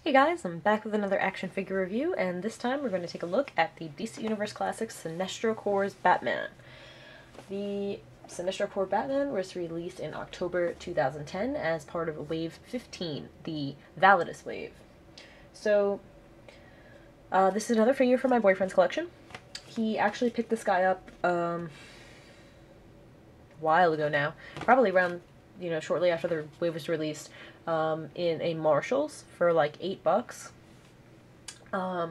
Hey guys, I'm back with another action figure review, and this time we're going to take a look at the DC Universe Classics Sinestro Corps Batman. The Sinestro Corps Batman was released in October 2010 as part of Wave 15, the Validus Wave. So, this is another figure from my boyfriend's collection. He actually picked this guy up a while ago now, probably around, shortly after the wave was released. In a Marshall's for like $8. I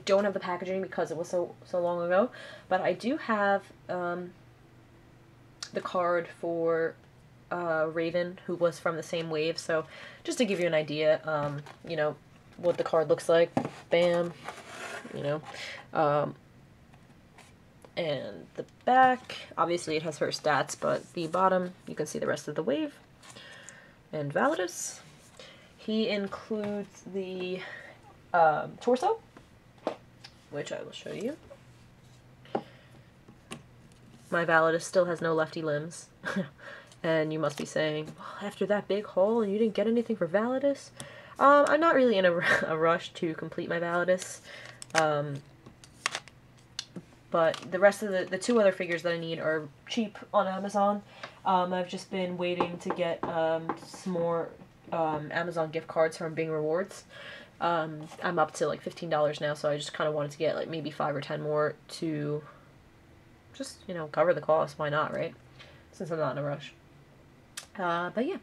don't have the packaging because it was so long ago, but I do have the card for Raven, who was from the same wave. So just to give you an idea, what the card looks like. Bam, and the back, obviously it has her stats, but the bottom you can see the rest of the wave. And Validus. He includes the torso, which I will show you. My Validus still has no lefty limbs. And you must be saying, well, after that big haul and you didn't get anything for Validus? I'm not really in a rush to complete my Validus. But the rest of the two other figures that I need are cheap on Amazon. I've just been waiting to get some more Amazon gift cards from Bing Rewards. I'm up to like $15 now, so I just kind of wanted to get like maybe 5 or 10 more to just, cover the cost. Why not, right? Since I'm not in a rush. But yeah.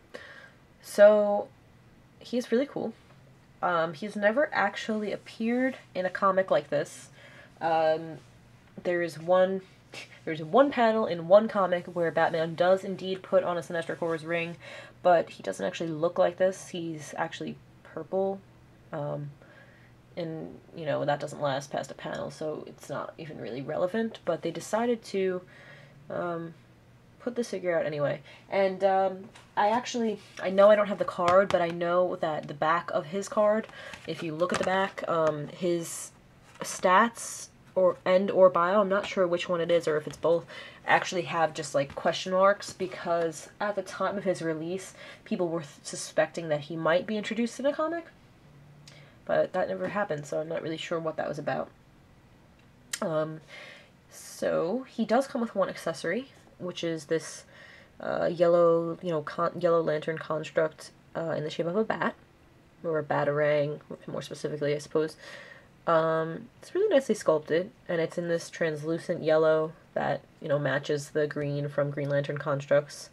So, he's really cool. He's never actually appeared in a comic like this. There's one panel in one comic where Batman does indeed put on a Sinestro Corps ring, but he doesn't actually look like this. He's actually purple, and, that doesn't last past a panel, so it's not even really relevant, but they decided to put this figure out anyway. And I know I don't have the card, but I know that the back of his card, if you look at the back, his stats or bio, I'm not sure which one it is or if it's both, actually have just like question marks, because at the time of his release people were suspecting that he might be introduced in a comic, but that never happened, so I'm not really sure what that was about. So he does come with one accessory, which is this yellow lantern construct in the shape of a bat, or a batarang more specifically, I suppose. It's really nicely sculpted, and it's in this translucent yellow that, matches the green from Green Lantern constructs.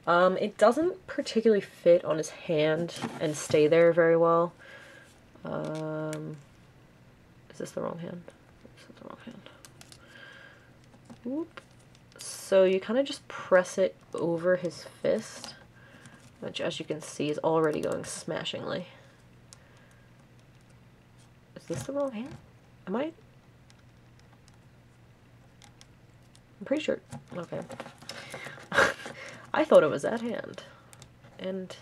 It doesn't particularly fit on his hand and stay there very well. Is this the wrong hand? This is the wrong hand. Whoop. So you kind of just press it over his fist, which, as you can see, is already going smashingly. Is this the wrong hand? Am I? I'm pretty sure. Okay. I thought it was that hand. And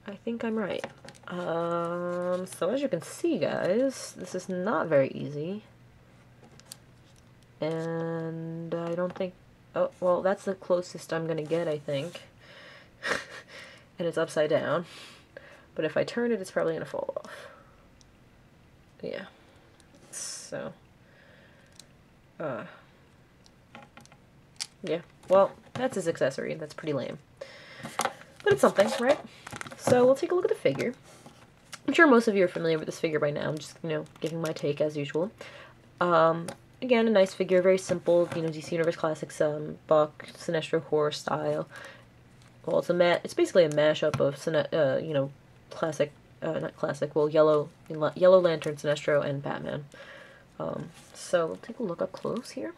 I think I'm right. So as you can see, guys, this is not very easy. And I don't think... Oh, well, that's the closest I'm gonna get, I think. And it's upside down. But if I turn it, it's probably gonna fall off. Yeah. So. Yeah. Well, that's his accessory. That's pretty lame. But it's something, right? So we'll take a look at the figure. I'm sure most of you are familiar with this figure by now. I'm just, giving my take as usual. Again, a nice figure, very simple, DC Universe Classics, Buck, Sinestro Corps style. Well, it's basically a mashup of, classic, not classic, well, Yellow Lantern, Sinestro, and Batman. So we'll take a look up close here.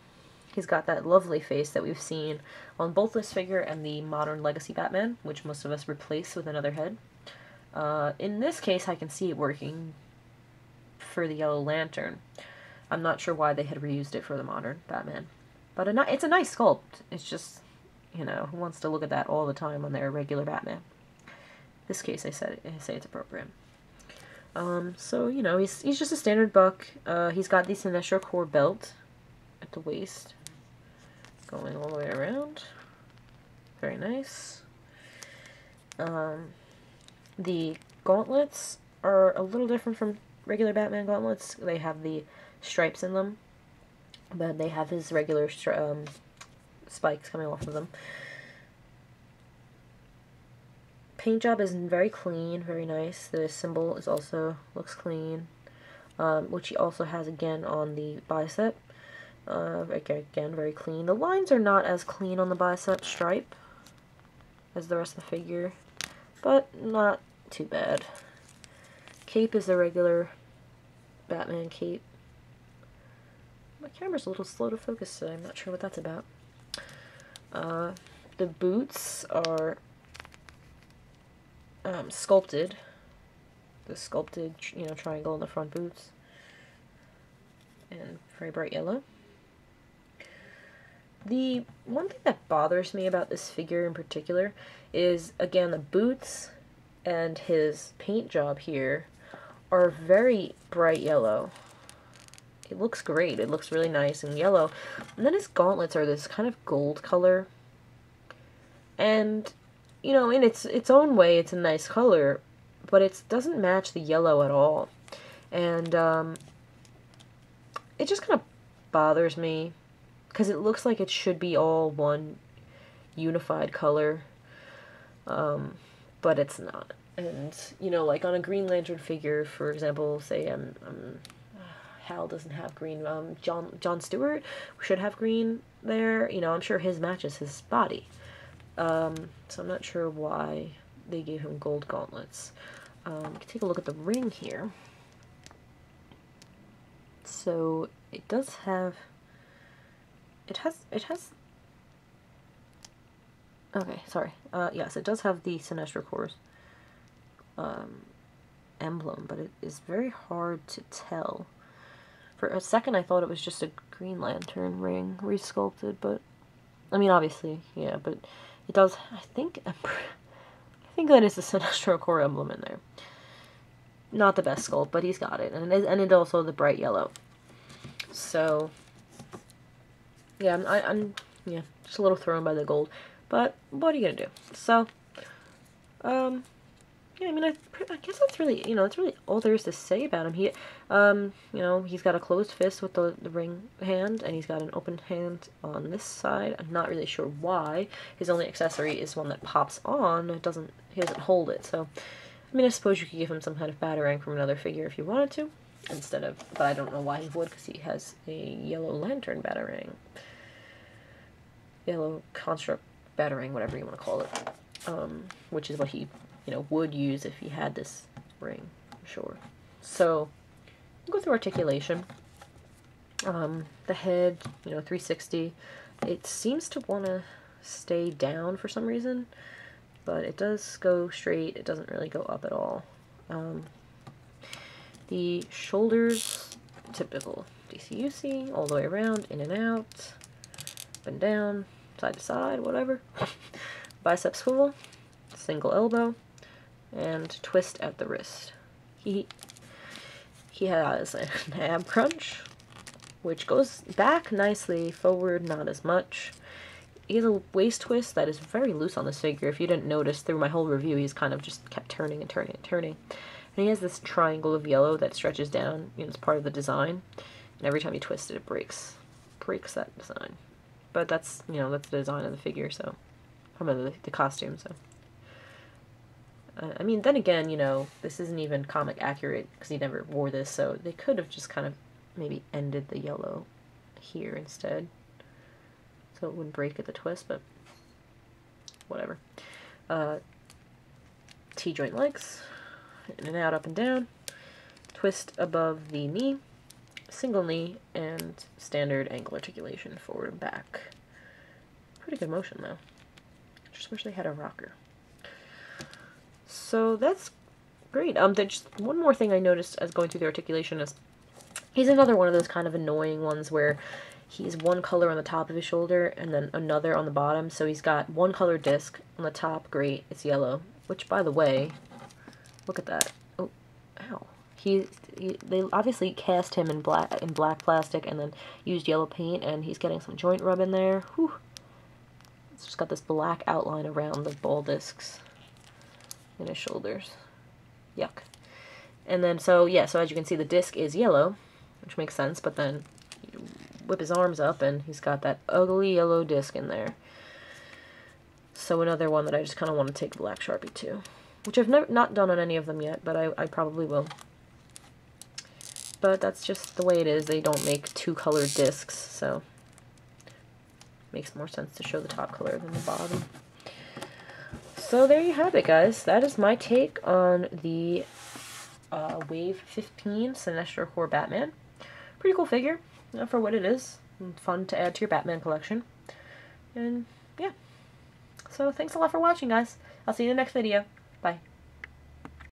He's got that lovely face that we've seen on both this figure and the modern Legacy Batman, which most of us replace with another head. In this case, I can see it working for the Yellow Lantern. I'm not sure why they had reused it for the modern Batman. But it's a nice sculpt. It's just, who wants to look at that all the time on their regular Batman? In this case, I say it's appropriate. So, he's just a standard Buck. He's got the Sinestro Corps belt at the waist, going all the way around. Very nice. The gauntlets are a little different from regular Batman gauntlets. They have the stripes in them, but they have his regular spikes coming off of them. Paint job is very clean, very nice. The symbol is also looks clean, which he also has again on the bicep. Again, very clean. The lines are not as clean on the bicep stripe as the rest of the figure, but not too bad. Cape is the regular Batman cape. My camera's a little slow to focus today. I'm not sure what that's about. The boots are sculpted. The sculpted, triangle in the front boots. And very bright yellow. The one thing that bothers me about this figure in particular is, again, the boots and his paint job here are very bright yellow. It looks great. It looks really nice and yellow. And then his gauntlets are this kind of gold color. And, in its own way, it's a nice color, but it doesn't match the yellow at all. And, it just kind of bothers me, because it looks like it should be all one unified color, but it's not. And, like on a Green Lantern figure, for example, say, Hal doesn't have green, John Stewart should have green there, I'm sure his matches his body. So I'm not sure why they gave him gold gauntlets. You can take a look at the ring here. So it does have, okay, sorry, yes, it does have the Sinestro Corps emblem, but it is very hard to tell. For a second I thought it was just a Green Lantern ring resculpted, but, I mean, obviously, yeah, but it does, I think that is the Sinestro Corps emblem in there. Not the best sculpt, but he's got it, and it's also the bright yellow. So, yeah, I'm just a little thrown by the gold, but what are you gonna do? So, yeah, I mean, I guess that's really, that's really all there is to say about him. He, he's got a closed fist with the ring hand, and he's got an open hand on this side. I'm not really sure why. His only accessory is one that pops on. He doesn't hold it, so, I mean, I suppose you could give him some kind of batarang from another figure if you wanted to, instead of, but I don't know why he would, because he has a yellow lantern batarang. Yellow construct batarang, whatever you want to call it, which is what he, would use if he had this ring, I'm sure. So, we'll go through articulation. The head, 360. It seems to want to stay down for some reason, but it does go straight. It doesn't really go up at all. The shoulders, typical DCUC, all the way around, in and out, up and down, side to side, whatever. Bicep swivel, single elbow, and twist at the wrist. He has an ab crunch, which goes back nicely, forward not as much. He has a waist twist that is very loose on this figure. If you didn't notice through my whole review, he's kind of just kept turning and turning and turning. And he has this triangle of yellow that stretches down, it's part of the design. And every time you twist it, it breaks that design. But that's, that's the design of the figure, so, the costume, so. I mean, then again, this isn't even comic accurate, because he never wore this, so they could have just kind of maybe ended the yellow here instead, so it wouldn't break at the twist, but whatever. T-joint legs, in and out, up and down, twist above the knee, single knee, and standard ankle articulation, forward and back. Pretty good motion, though. Just wish they had a rocker. So that's great. There's just one more thing I noticed as going through the articulation is he's another one of those kind of annoying ones where he's one color on the top of his shoulder and then another on the bottom. So he's got one color disc on the top, great, it's yellow. Which, by the way, look at that. Oh, ow. They obviously cast him in black plastic and then used yellow paint, and he's getting some joint rub in there. Whew. It's just got this black outline around the ball discs in his shoulders. Yuck. And then, so yeah, so as you can see, the disc is yellow, which makes sense, but then you whip his arms up and he's got that ugly yellow disc in there. So another one that I just kind of want to take black Sharpie to, which I've not done on any of them yet, but I probably will. But that's just the way it is. They don't make two colored discs, so it makes more sense to show the top color than the bottom. So there you have it, guys. That is my take on the Wave 15 Sinestro Corps Batman. Pretty cool figure, for what it is. And fun to add to your Batman collection. And yeah. So thanks a lot for watching, guys. I'll see you in the next video.